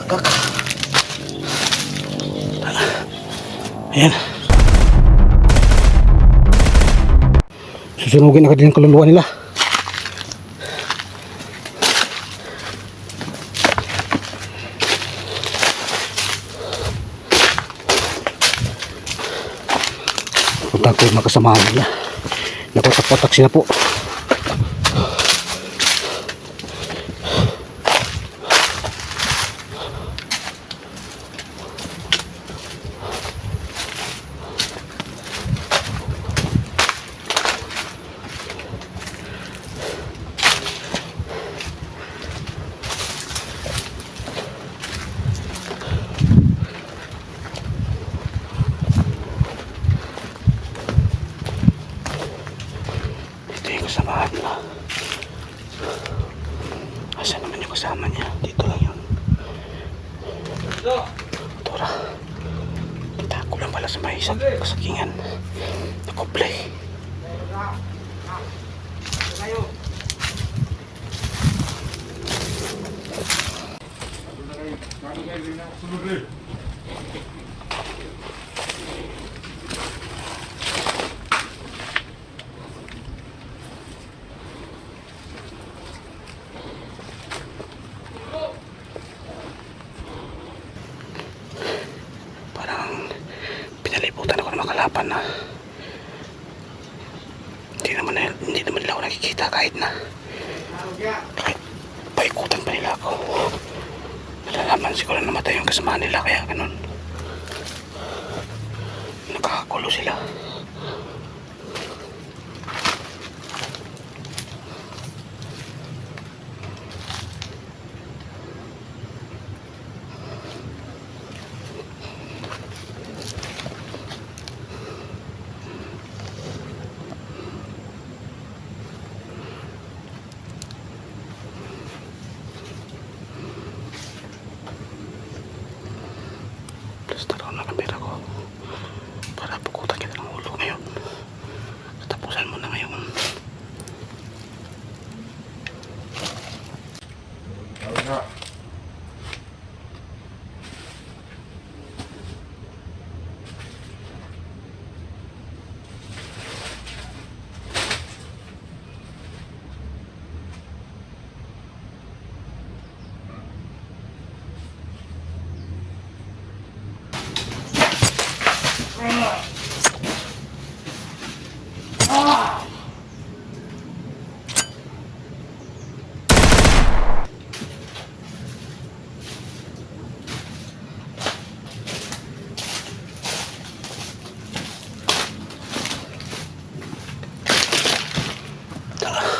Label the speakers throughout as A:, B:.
A: Kak. Ayan. Susunugin agad din ang kaluluwa nila. Punta ko yung mga kasamahan nila. Napatak-patak sila po. Kasamahan nila. Asan naman yung kasama niya? Dito lang yun. Tora. Kita ko lang pala sa may kasagingan. Nakoplay. Pinalibutan ako ng mga kalaban na hindi naman nila ako nakikita kahit paikutan pa nila ako. Nalalaman siguro na namatay yung kasama nila kaya ganun. Nakakagulo sila. Taraw na kamera ko para pukutan kita ng ulo ngayon. Tapusan mo na ngayon.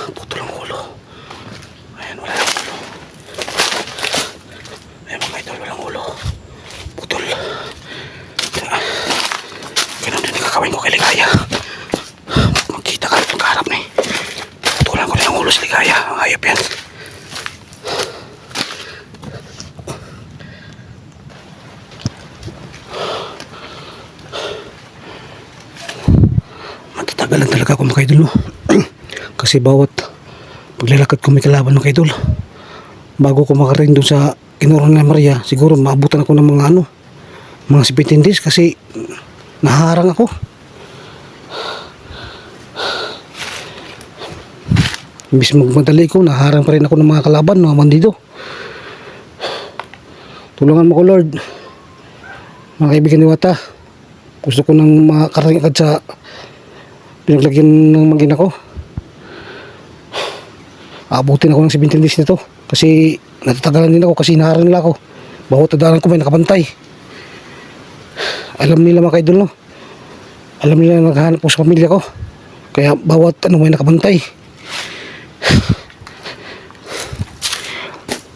A: Putol ang ulo. Ayan, wala ang ulo. Ayan mga idol, walang ulo. Putol. Ganun din nakakawin ko kay Ligaya. Magkita ka itong kaharap na eh. Putulan ko na ang ulo sa Ligaya. Ang hayop yan. Matatagal lang talaga ako mga idol, no? Kasi bawat paglalakad ko may kalaban mga idol. Bago ko makarating doon sa Kinuran na Maria, siguro maabutan ako ng mga 17 days kasi naharang ako. Imbis magmadali ko, naharang pa rin ako ng mga kalaban, mga bandido. Tulungan mo ko, Lord. Mga kaibigan ni Wata, gusto ko nang makarating agad sa pinaglagyan ng magina ko. Aabutin ako ng 17 days nito kasi natatagalan din ako kasi naharang nila ako. Bawat tadaran ko may nakabantay. Alam nila mga kaidol, no? Alam nila na naghahanap ko sa pamilya ko. Kaya bawat may nakabantay.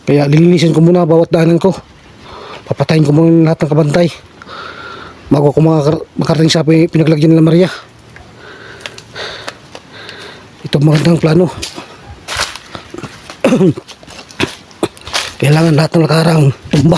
A: Kaya lilinisin ko muna bawat daanan ko. Papatayin ko muna lahat ng kabantay bago ako makarating sa pinaglagyan nila Maria. Ito magandang plano. Kailangan lahat ng nakarang tumba.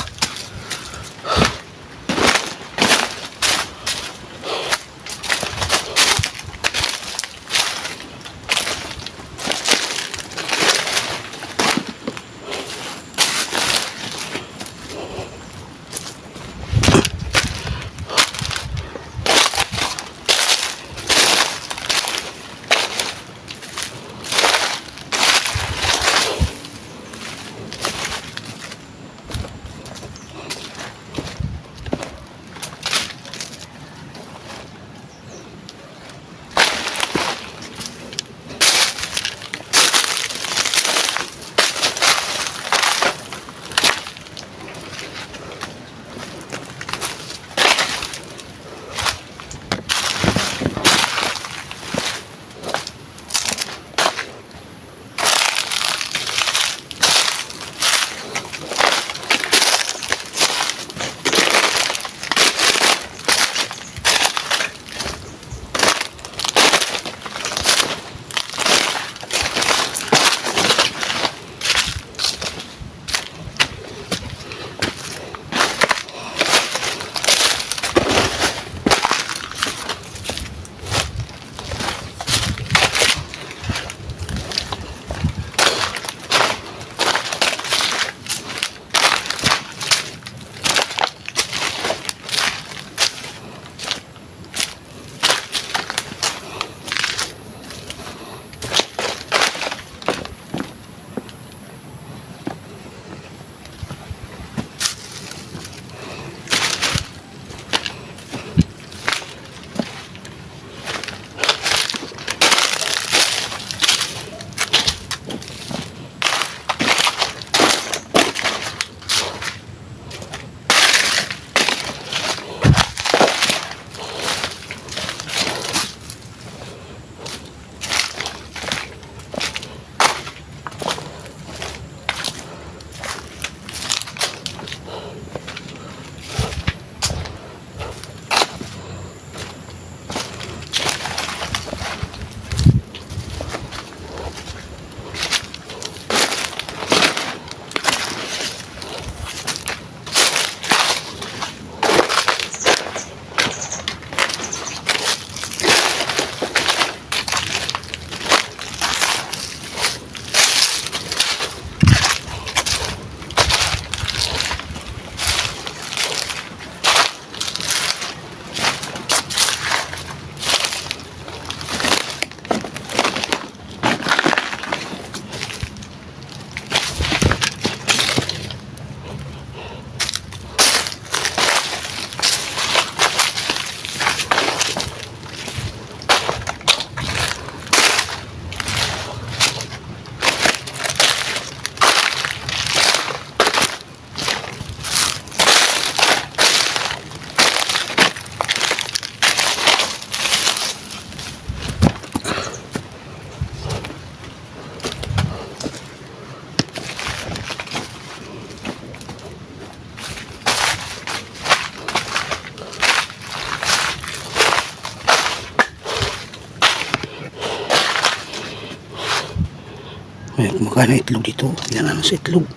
A: kumakain ng itlog dito? Yan ano sa itlog.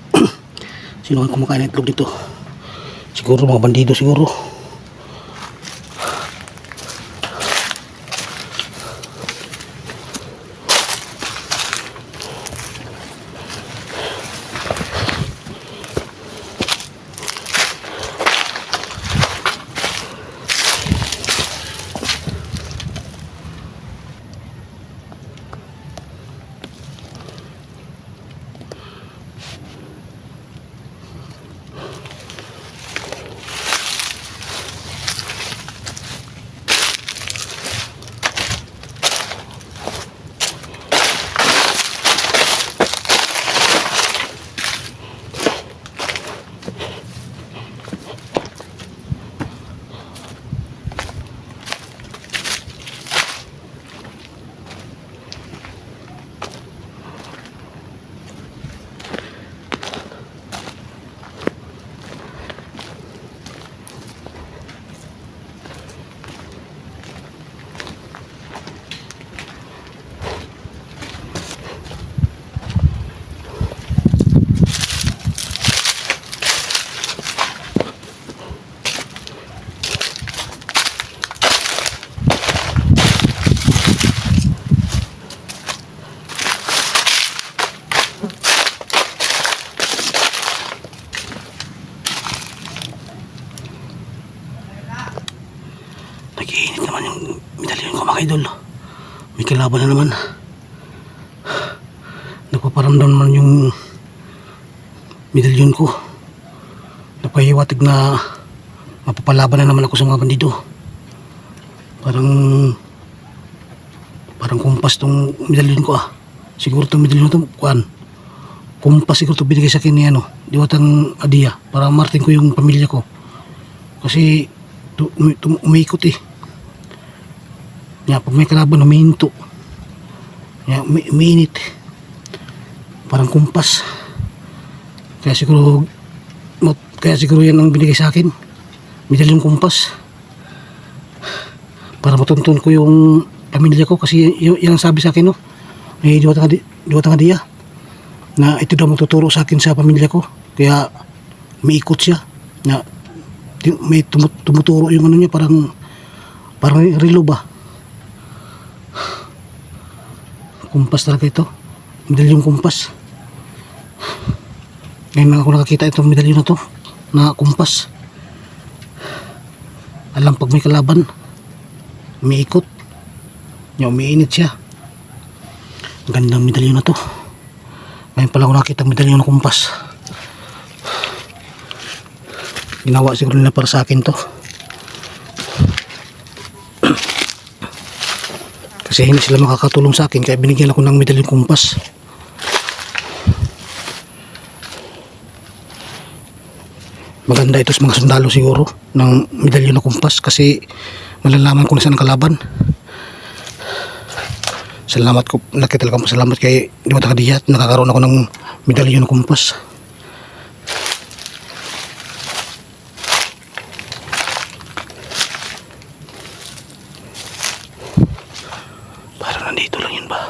A: Sino ang kumakain ng itlog dito? Siguro mga bandido siguro. Nag-iinit naman yung medalyon ko mga idol. May kalaban na naman. Nagpaparamdam naman yung medalyon ko. Napahiwatig na mapapalaban na naman ako sa mga bandido. Parang kumpas tong medalyon ko ah. Siguro tong medalyon to kuan. Kumpas siguro to binigay sa akin ni Diwatang Adia para martin ko yung pamilya ko. Kasi umiikot eh. Pag may kalaban, humihinto. Umiinit. Parang kumpas. Kaya siguro yan ang binigay sa akin. Medalyong kumpas. Para matuntun ko yung pamilya ko. Kasi yan ang sabi sa akin, no? May Diwatang Adia na ito daw magtuturo sa akin sa pamilya ko. Kaya umiikot siya. Na may tumuturo yung niya, parang relo ba. Kumpas talaga ito, medalyong kumpas. Ngayon lang ako nakakita itong medalyon na to na kumpas. Alam pag may kalaban, umiikot, umiinit siya. Ang gandang medalyon na to. Ngayon pala ako nakakita ang medalyon na kumpas. Ginawa siguro nila para sa akin to. Kasi hindi sila makakatulong sa akin, kaya binigyan ako ng medalyong kumpas. Maganda ito sa mga sundalo siguro ng medalyon na kumpas kasi malalaman ko na saan ang kalaban. Salamat ko, nakitalagang pasalamat kay Diwatang Adia at nakakaroon ako ng medalyon na kumpas. Nandito lang yun ba?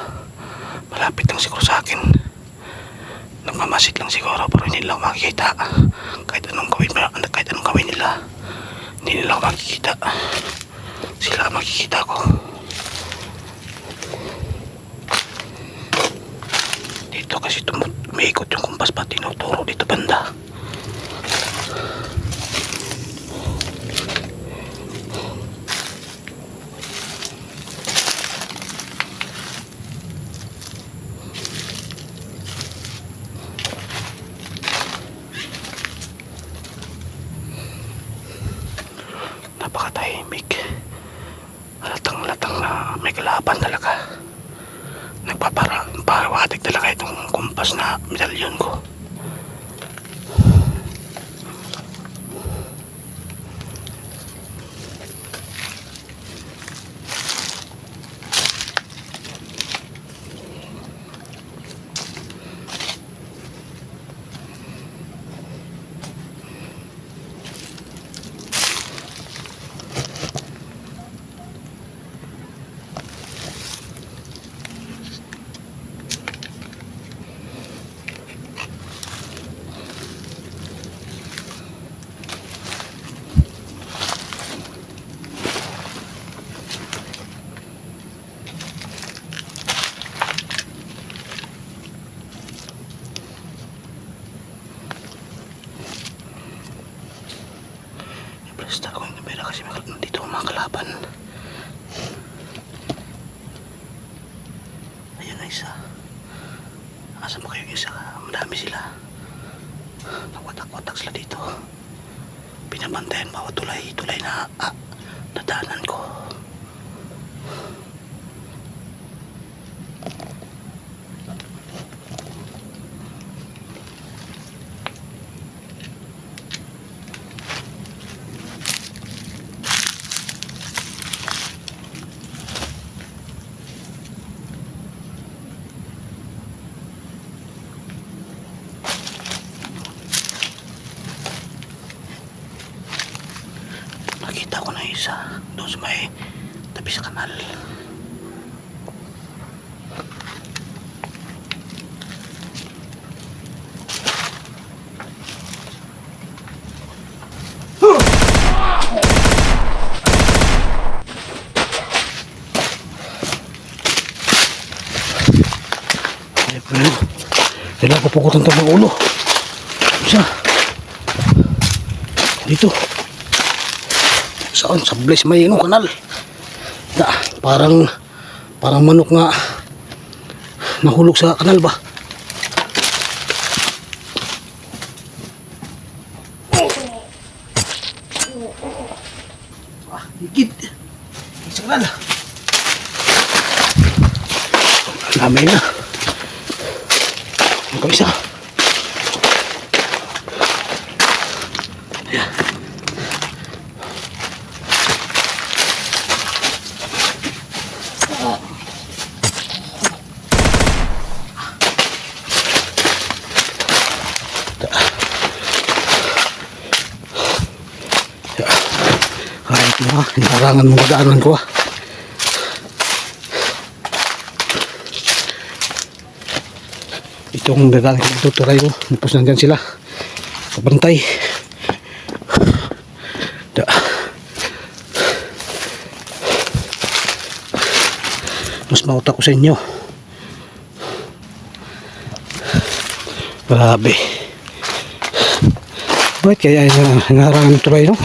A: Malapit lang siguro sa akin. Nagmamasid lang siguro pero hindi nila ako makikita. Kahit anong gawin nila, hindi nila ako makikita. Sila makikita ko. Dito kasi umiikot yung kumpas pa tinuturo dito banda. Napakatahimik. Halatang na may kalaban talaga. Nagpapawatig talaga itong kumpas na medalyon ko. isa. Asa mo kayo isa? Madami sila. Nagwatak-watak sila dito. Binabantayan bawat tulay na dadaanan ko. Nakita ko na isa doon sa may tabi sa kanal. Kailangan ko pukutan ito ng ulo. Isa. Dito. Saan? Sa Blaze may kanal. Parang manok nga nahulog sa kanal ba? Higit. Sa kanal. Lamay na. Ang kabisa. Ayan. Kahit mo hinarangan mo madaanan ko Itong dadaan ko dito, turay ko. Tapos nandyan sila. Kabantay. Mas mauta ko sa inyo. Grabe. Bakit kaya hinarangan ng tulay, no?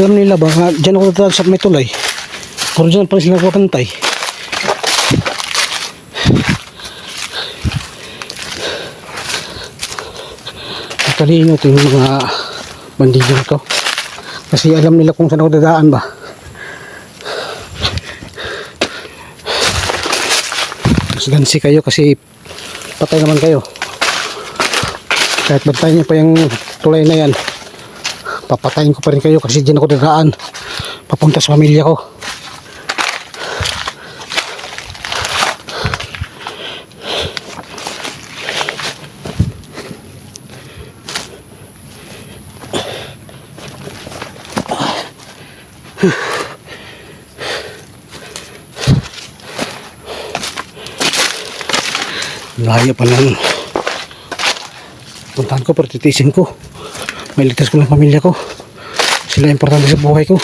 A: Alam nila ba, dyan ako dadaan sa may tulay. Kung dyan pa sila kabantay. Talino ito yung mga bandido ito. Kasi alam nila kung saan ako dadaan ba. Mas gansi kayo kasi patay naman kayo. Kahit bantayan niyo pa yung tulay na yan, papatayin ko pa rin kayo kasi dyan ako dadaan papunta sa pamilya ko. Layo pa lang puntahan ko, pero titisin ko. May ligtas ko ng pamilya ko. Sila importante sa buhay ko.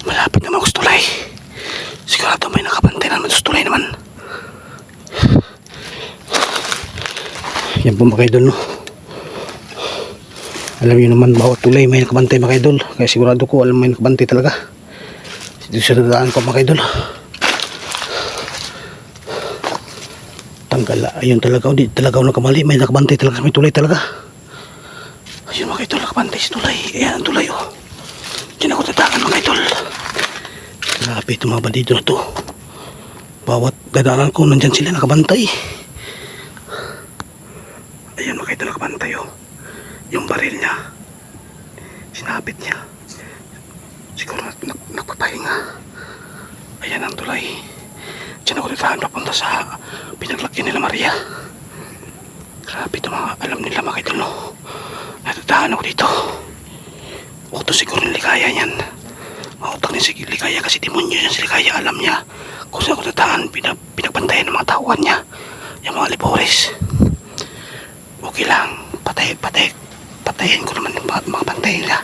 A: Malapit naman ako sa tulay. Sigurado may nakabantay naman sa tulay naman. Yan po mga idol, no? Alam nyo naman bawat tulay may nakabantay mga idol. Kaya sigurado ko alam may nakabantay talaga. Dito sa dadaan ko mga idol. Tanggal, ayun talaga. Di talaga ako nakamali. May nakabantay talaga sa may tulay talaga. Ayun mga idol, nakabantay sa tulay. Ayan ang tulay, oh. Diyan ako dadaan mga idol. Grabe itong mga bandido na to. Bawat dadaanan ko nandyan sila nakabantay. Ayan mga idol, nakabantay, oh. Yung baril niya, sinabit niya. Siguro nagpapahinga. Ayan ang tulay. Diyan ako dadaan papunta sa pinaglagyan nila Maria. Grabe itong mga alam nila mga idol, no? Nadadaan ako dito. siguro ni Ligaya yan. Mautak ni si Ligaya kasi demonyo yan si Ligaya. Alam niya kung saan ako dadaan. Pinagbantayan ng mga tauhan niya. Yung mga libores. Okay lang. Patayin ko naman yung mga bantay nila.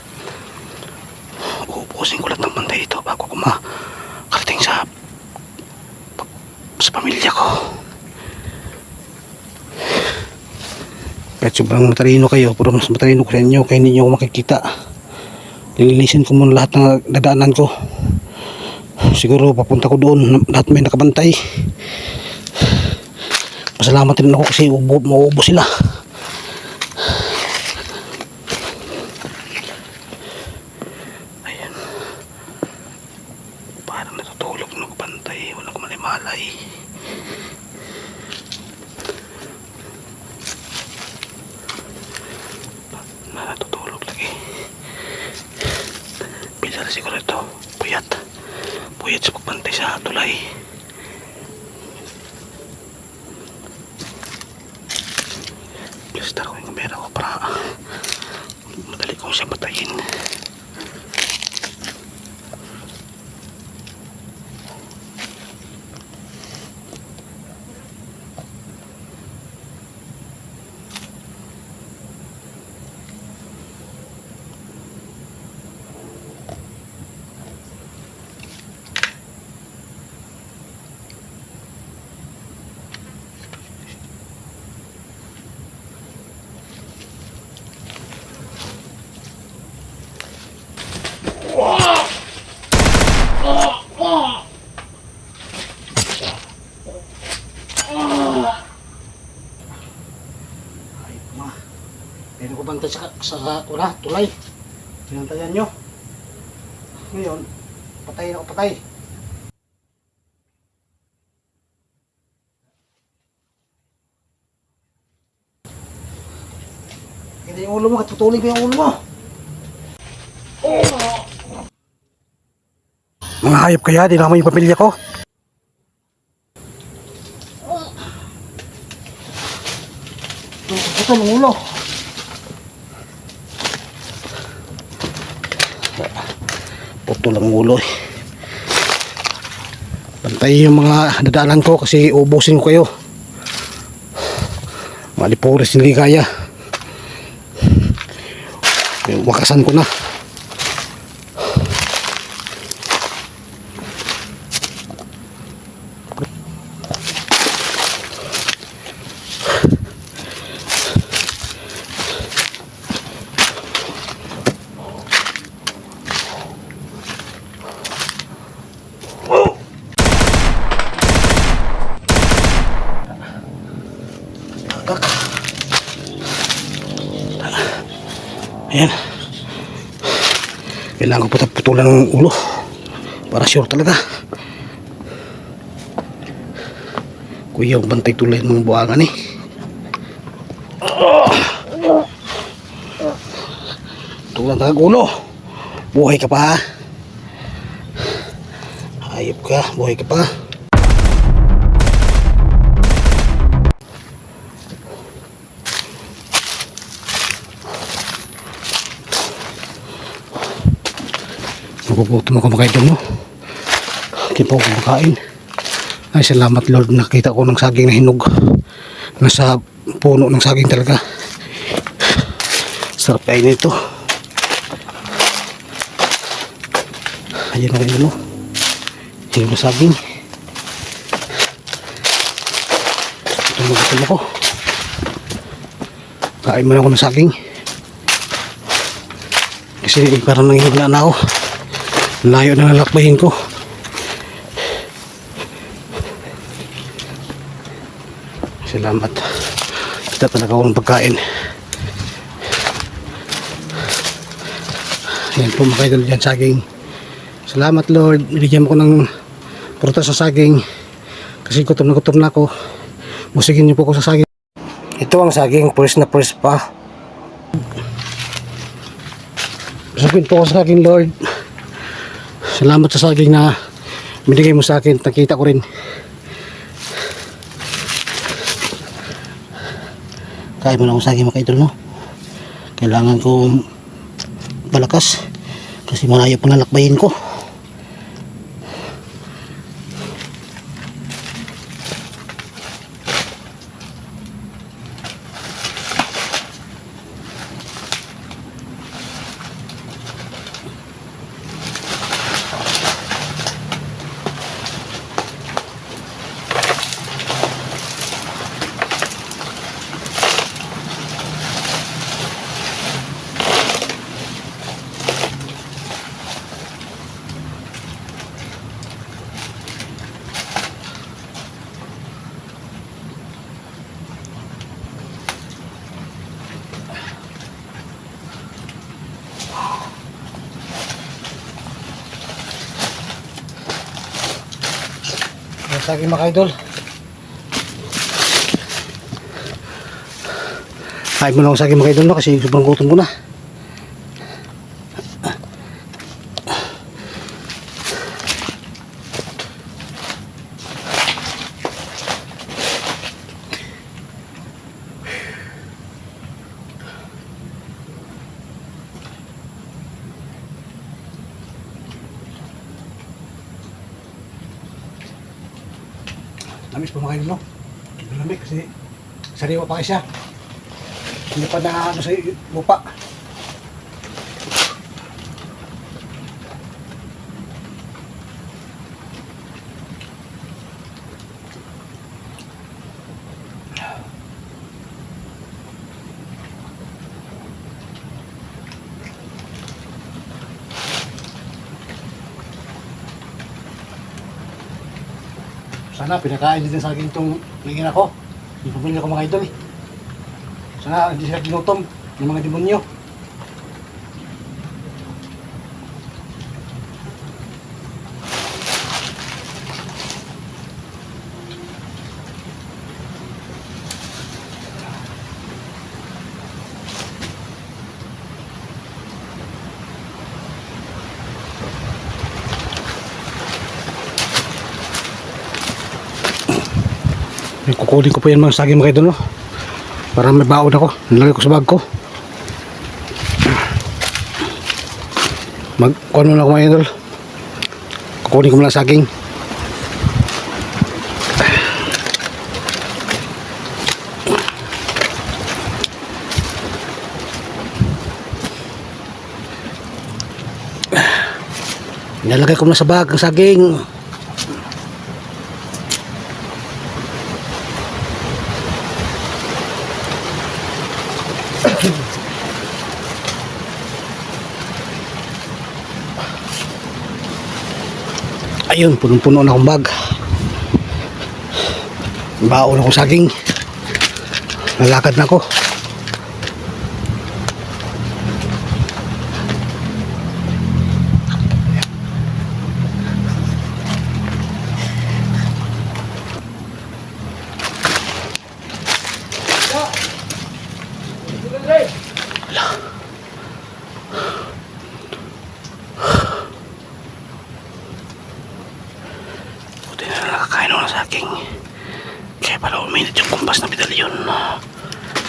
A: Uubusin ko lang ng bantay dito bago ko makarating sa pamilya ko. Kahit sobrang matalino kayo, pero mas matalino ko sa inyo, kaya hindi nyo ako makikita. Lilinisin ko muna lahat ng dadaanan ko. Siguro papunta ko doon, lahat may nakabantay. Masalamat din ako kasi mauubo sila. Ayan. Parang natutulog nakabantay, walang kumalimalay. Natutulog lagi. Bisa na siguro ito. Puyat sa pagbantay sa tulay. Plaster ko yung kamera ko para madali kong siya patayin. Pwede ko bantay sa tulay. Sinantayan nyo. Ngayon, patay na ako patay. Hindi yung ulo mo, katutuloy ko yung ulo mo. Mga hayop kaya, di naman yung pamilya ko. Ito ang ulo. Puto lang ulo eh. Bantay yung mga dadaanan ko kasi ubusin ko kayo. Malipores hindi kaya. Wakasan ko na. Ayan. Kailangan ko putulan ng ulo para sure talaga. Kuya, bantay tulad ng buwangan eh. Tulang talaga ulo. Buhay ka pa ha. Hayop ka, buhay ka pa. Nagugutom ako mga idol, no? Hindi pa ako kumakain. Ay, salamat Lord, nakita ko ng saging na hinog. Nasa puno ng saging talaga. Sarap kain ito. Ayan mga idol, no? Hinog na saging. Gutom ako. Kain mo na ako ng saging. Kasi parang nanghihigla na ako. Layo na nalakbayin ko. Salamat. Kita talaga ako ng pagkain. Ayan po mga idol dyan, saging. Salamat Lord. Bigyan mo ko ng prutas sa saging. Kasi gutom na ako. Musigin niyo po ako sa saging. Ito ang saging. Pwes na pwes pa. Sabihin po ako sa saging Lord. Salamat sa saging na binigay mo sa akin. Nakita ko rin. Kaya mo na akong saging mga idol, no? Kailangan ko balakas. Kasi malayo pang lalakbayin ko. Saging mga idol. Kain mo na ako saging mga idol, no? Kasi sobrang gutom ko na. Lamis pa mga idol, no? Malamig kasi sariwa pa siya. Hindi pa na ano sa lupa. Sana pinakain din sa akin itong naging ako. Yung pamilya ko mga idol eh. Sana hindi sila ginutom ng mga demonyo. Kukunin ko po yan mga saging mga idol, no? Para may baon ako. Nilagay ko sa bag ko. Ano na ako mga idol. Kukunin ko muna saging. Nilagay ko muna sa bag ang saging. Ayun, punong-puno na akong bag. Baon akong saging. Nalakad na ako. Nakakain ako ng saging. Kaya pala uminit yung kumpas na medalyon.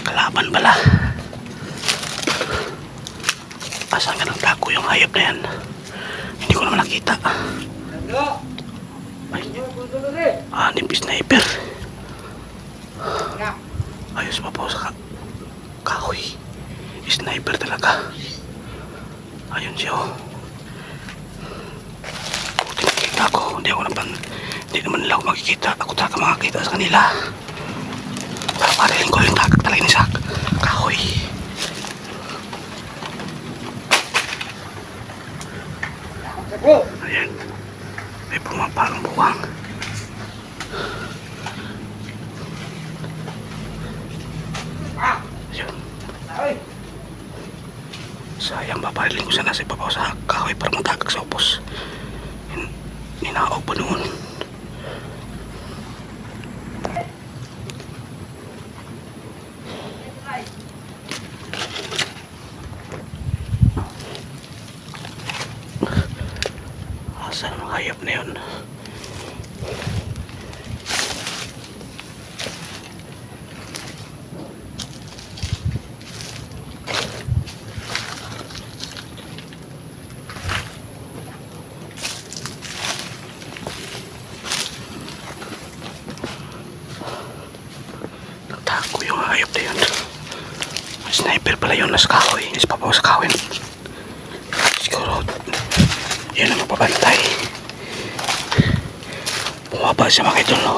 A: Kalaban pala. Asan ka ng tago yung hayop na yan? Hindi ko naman nakita. Ay, nipis sniper. Ayos pa po sa kahoy. Sniper talaga. Ayun siya, oh. Buti nakita ko. Hindi naman nila ako makikita. Ako talaga makakita sa kanila. Para parilin ko yung tagak talaga ni Sak. Kahoy. Ayan. May pumaparang buwang. Ayan. Sayang, paparilin ko sana sa ibabaw sa kahoy para matagak sa upos. Ninaog pa noon. Asan ang hayop na yun? Sniper pala yun, nasa kahoy. Nasa papaw sa kahoy. Siguro, yun ang mapabantay. Bumaba siya mga idol, no?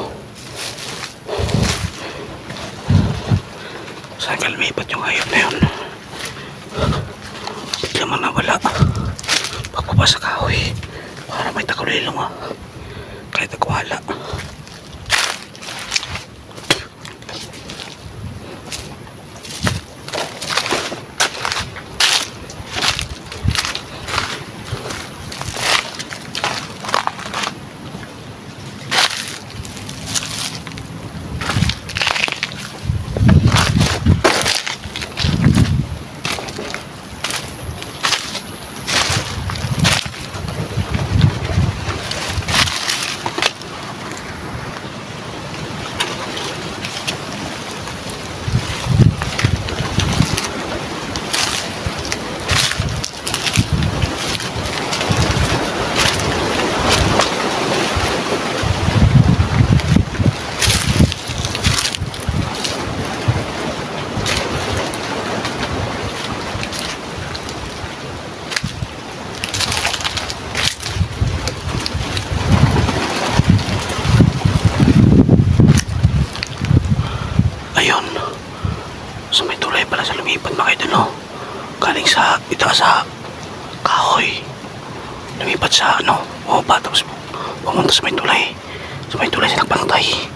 A: Saan ka lumipat yung hayop na yun? Bigla man nawala. Pagbaba sa kahoy. Para may takulilong, ha? Kahit nagwala. Ayun. So may tulay pala sa lumipat mga idol, no? Galing sa itaas sa kahoy. Lumipat sa baba, tapos pumunta sa may tulay. Sa may tulay siya nagbantay.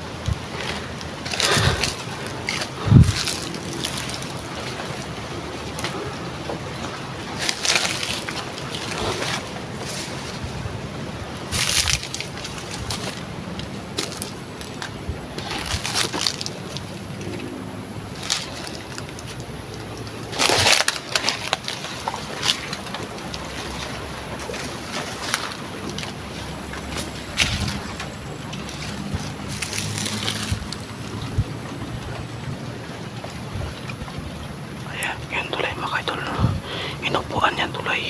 A: Yan tulay mga idol. Inupuan yan tulay.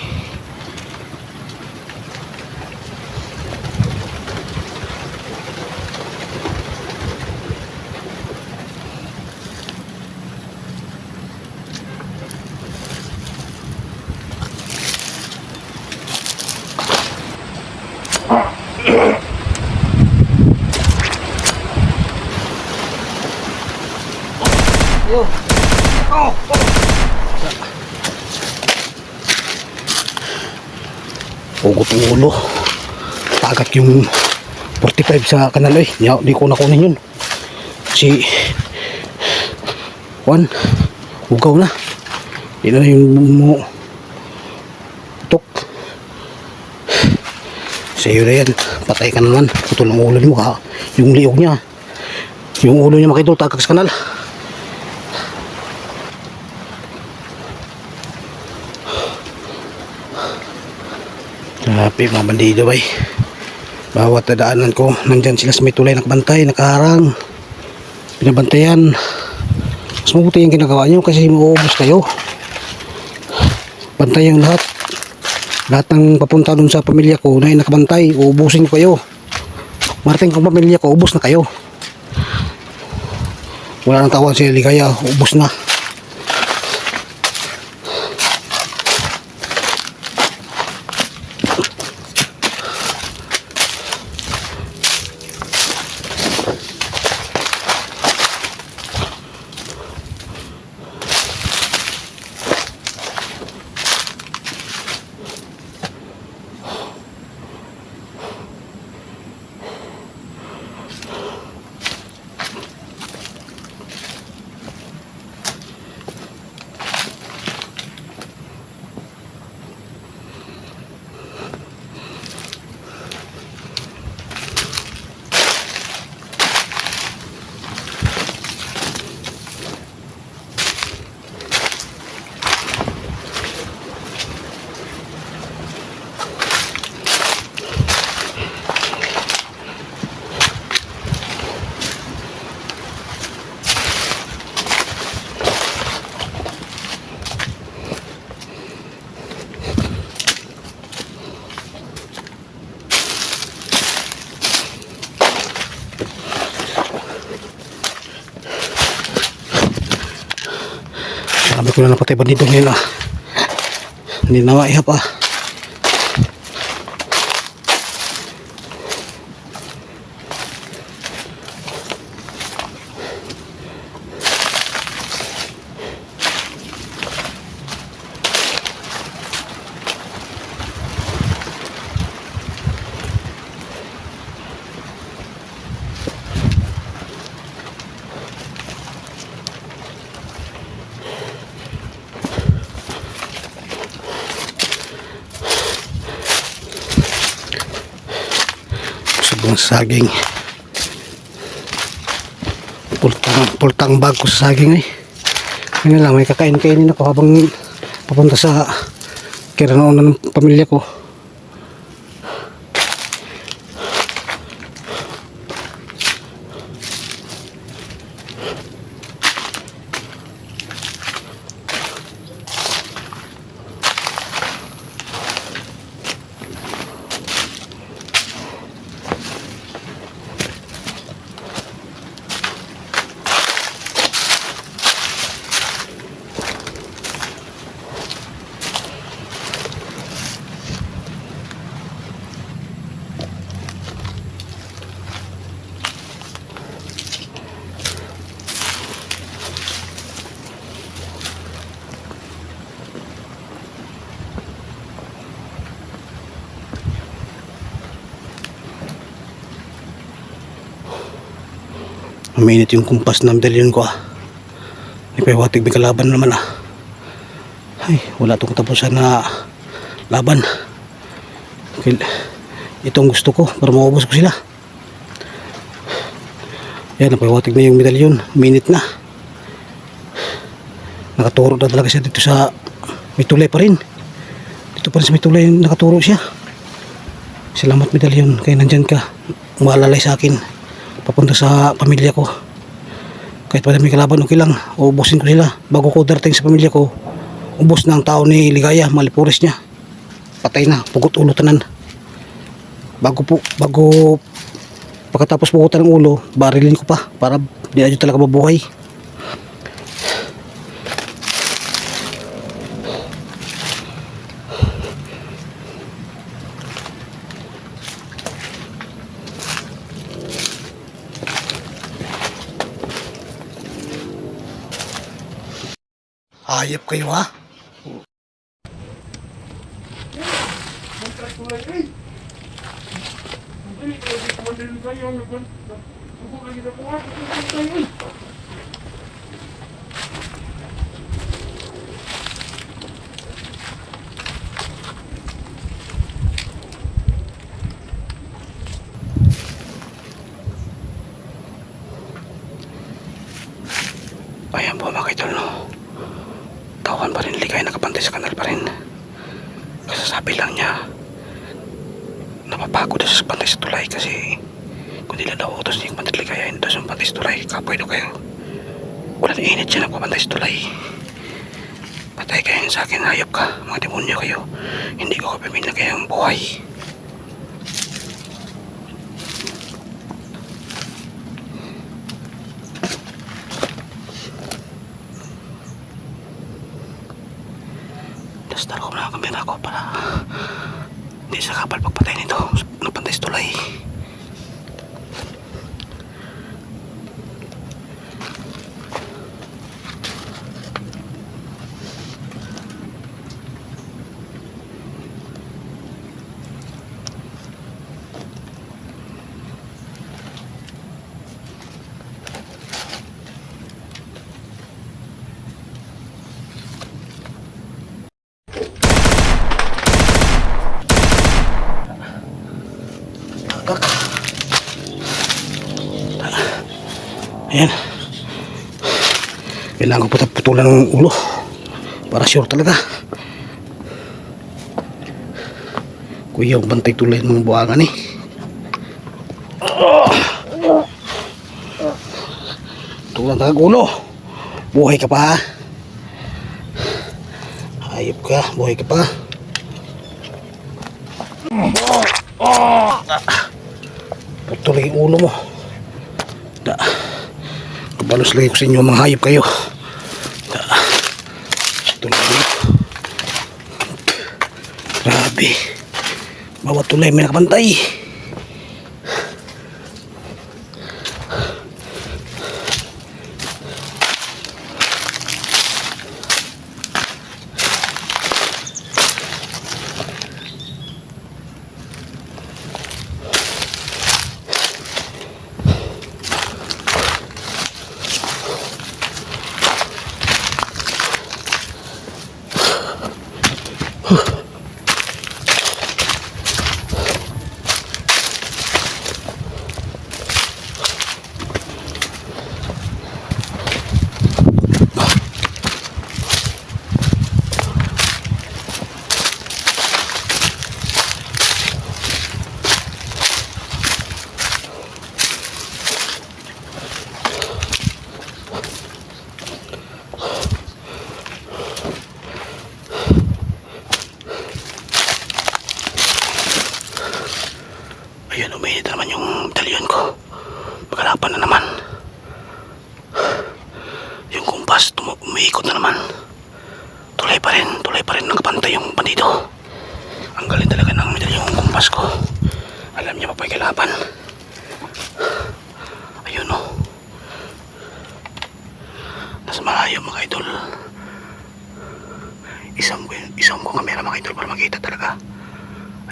A: Ugot ang ulo. Tagat yung 45 sa kanal, eh. Di ko nakunin yun. Si Juan, ugaw na. Di na yung mo tok. Sa'yo na yan. Patay ka naman. Putol ang ulo mo, ha. Yung liog niya. Yung ulo niya makidol, tagak sa kanal. Grabe mga bandido bay. Bawat nadaanan ko, nandyan sila sa may tulay, nakabantay, nakaharang, pinabantayan. Mas mabuti yung ginagawa nyo kasi mauubos kayo. Bantay yung lahat. Lahat ng papunta dun sa pamilya ko na nakabantay, uubusin ko kayo. Marating kong pamilya ko, ubos na kayo. Wala nang tawag sila ligaya, ubos na. ko na napatay bandido ngayon ah. Hindi na maihap ah. Subong saging. Pultang bag ko sa saging eh. Ngayon lang, may kakain-kainin ako habang papunta sa kiranaon ng pamilya ko. Uminit yung kumpas na medalyon ko ah. Ipahiwatig may kalaban naman ah. Ay, wala itong tapusan na laban. Itong gusto ko para maubos ko sila. Yan, napahiwatig na yung medalyon. Uminit na. Nakaturo na talaga siya dito sa may tulay pa rin. Dito pa rin sa may tulay nakaturo siya. Salamat medalyon, kaya nandyan ka. Umalalay sa akin papunta sa pamilya ko. Kahit pa may kalaban, okay lang. Ubusin ko sila. Bago ko darating sa pamilya ko, ubos na ang tao ni Ligaya, malipures niya. Patay na, pugot ulo tanan. Bago pagkatapos pugutan ng ulo, barilin ko pa para di na talaga mabuhay. Hayop kayo ha? Ayan po mga idol, no? Tawan pa rin Ligaya, nakapantay sa kanal pa rin. Kasasabi lang niya napapagod sa pantay sa tulay kasi kung nila daw utos niya yung pantay Ligaya hindi daw sa pantay sa tulay. Kapoy daw kayo, wala na init siya nagpapantay sa tulay. Patay kayo sa akin, hayop ka, mga demonyo kayo. Hindi ko kapimil na kayong buhay. Dastar ko na ang kamera ko para hindi sa kapal pagpatay nito ng pantay sa tulay. Ayan. Kailangan ko putulan ng ulo para sure talaga. Kuya, bantay tulay ng buwangan eh. Tulang talaga ulo. Buhay ka pa. Hayop ka, buhay ka pa. Patuloy yung ulo mo. Kabalos lagi ko sa inyo, mga hayop kayo. tulay na. Grabe. Bawat tulay may nakabantay. Ayun, uminit na naman yung medalyon ko. Magalapan na naman. Yung kumpas, umiikot na naman. Tulay pa rin nakapantay yung bandido. Ang galing talaga ng medalyong kumpas ko. Alam niya pa pa yung kalaban. Ayun o. Nasa malayo mga idol. Isang ko kamera mga idol para makita talaga.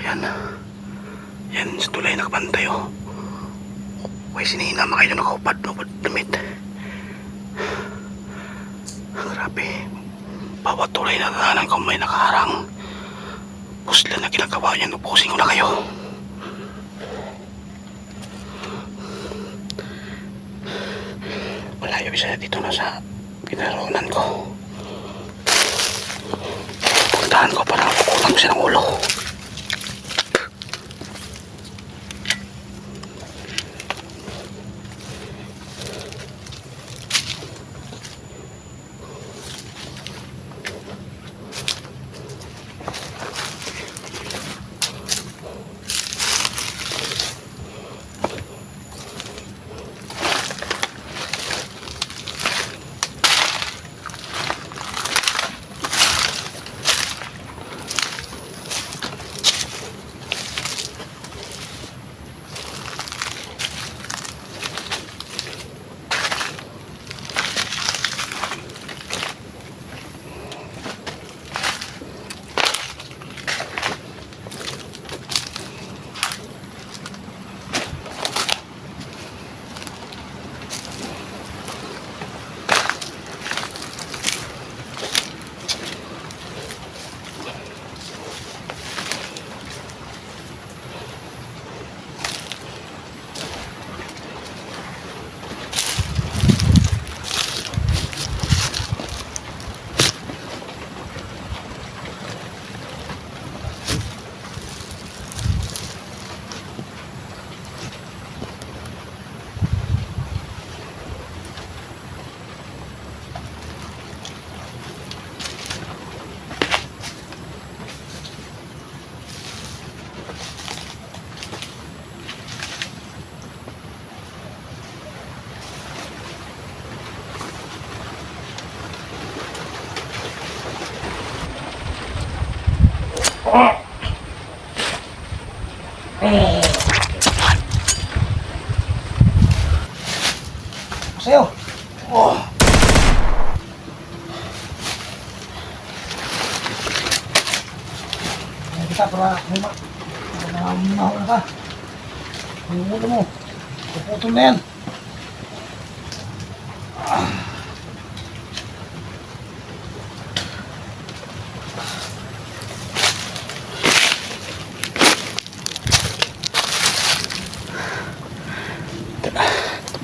A: Ayan. Yan, sa tulay nakabantay o. Huwag sinihina mga idol, nakahupad damit. Grabe. Bawat tulay na daanan ko may nakaharang. Puslan na ginagawa niya, nupusin ko na kayo. Malayo isa dito na sa pinaroonan ko. Puntahan ko para mapukulan ko siya ng ulo. Sa'yo. Oh. Ayan kita para mahula ka. Yung ulo mo. Puputol na yan.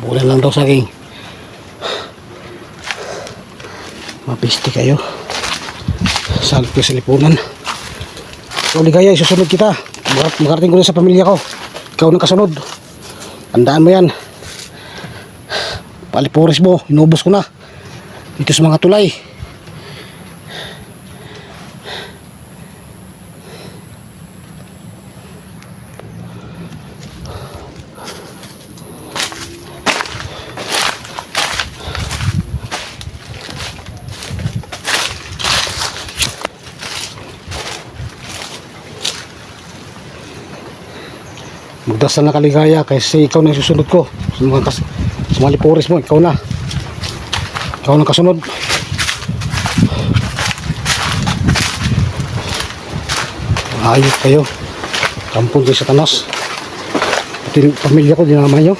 A: Bulan lang daw saging. Mapiste kayo. Salip ko sa lipunan. So ligaya, isusunod kita. Makarating ko na sa pamilya ko. Ikaw nang kasunod. Tandaan mo yan. Palipores mo, inubos ko na. Dito sa mga tulay. magdasal na kaligaya kasi ikaw na yung susunod ko sa mga lipuris mo, ikaw na kasunod. Ayos kayo, kampon kay Satanas, pati pamilya ko dinamay nyo.